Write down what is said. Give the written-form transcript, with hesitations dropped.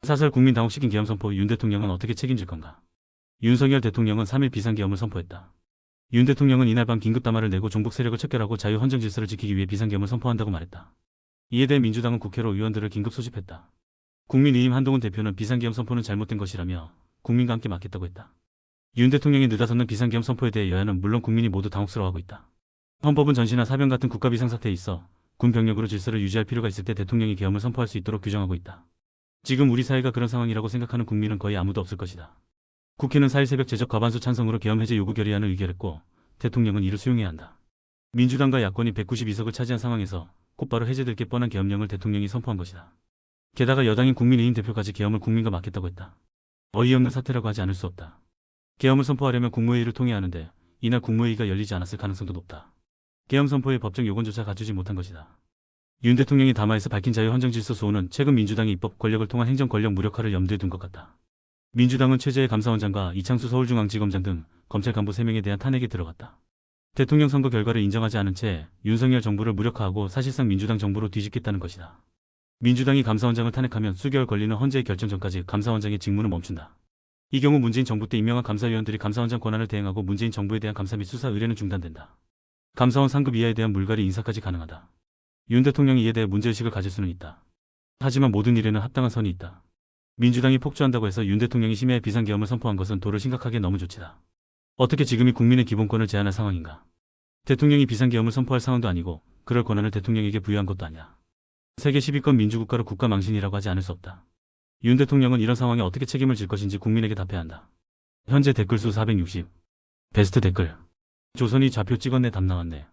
사설 국민 당혹시킨 계엄 선포 윤 대통령은 어떻게 책임질 건가? 윤석열 대통령은 3일 비상계엄을 선포했다. 윤 대통령은 이날 밤 긴급담화를 내고 종북 세력을 척결하고 자유헌정 질서를 지키기 위해 비상계엄을 선포한다고 말했다. 이에 대해 민주당은 국회로 의원들을 긴급 소집했다. 국민의힘 한동훈 대표는 비상계엄 선포는 잘못된 것이라며 국민과 함께 막겠다고 했다. 윤 대통령이 느닷없는 비상계엄 선포에 대해 여야는 물론 국민이 모두 당혹스러워하고 있다. 헌법은 전시나 사병 같은 국가 비상사태에 있어 군 병력으로 질서를 유지할 필요가 있을 때 대통령이 계엄을 선포할 수 있도록 규정하고 있다. 지금 우리 사회가 그런 상황이라고 생각하는 국민은 거의 아무도 없을 것이다. 국회는 4일 새벽 제적 과반수 찬성으로 계엄 해제 요구 결의안을 의결했고 대통령은 이를 수용해야 한다. 민주당과 야권이 192석을 차지한 상황에서 곧바로 해제될 게 뻔한 계엄령을 대통령이 선포한 것이다. 게다가 여당인 국민의힘 대표까지 계엄을 국민과 맡겠다고 했다. 어이없는 사태라고 하지 않을 수 없다. 계엄을 선포하려면 국무회의를 통해야 하는데 이날 국무회의가 열리지 않았을 가능성도 높다. 계엄 선포의 법적 요건조차 갖추지 못한 것이다. 윤 대통령이 담화에서 밝힌 자유헌정질서 수호는 최근 민주당의 입법 권력을 통한 행정 권력 무력화를 염두에 둔 것 같다. 민주당은 최재해 감사원장과 이창수 서울중앙지검장 등 검찰 간부 3명에 대한 탄핵에 들어갔다. 대통령 선거 결과를 인정하지 않은 채 윤석열 정부를 무력화하고 사실상 민주당 정부로 뒤집겠다는 것이다. 민주당이 감사원장을 탄핵하면 수개월 걸리는 헌재의 결정 전까지 감사원장의 직무는 멈춘다. 이 경우 문재인 정부 때 임명한 감사위원들이 감사원장 권한을 대행하고 문재인 정부에 대한 감사 및 수사 의뢰는 중단된다. 감사원 상급 이하에 대한 물갈이 인사까지 가능하다. 윤 대통령이 이에 대해 문제의식을 가질 수는 있다. 하지만 모든 일에는 합당한 선이 있다. 민주당이 폭주한다고 해서 윤 대통령이 심야에 비상계엄을 선포한 것은 도를 심각하게 넘은 조치다. 어떻게 지금이 국민의 기본권을 제한할 상황인가? 대통령이 비상계엄을 선포할 상황도 아니고 그럴 권한을 대통령에게 부여한 것도 아니야. 세계 10위권 민주국가로 국가망신이라고 하지 않을 수 없다. 윤 대통령은 이런 상황에 어떻게 책임을 질 것인지 국민에게 답해야 한다. 현재 댓글수 460. 베스트 댓글. 조선이 좌표 찍었네 답 나왔네.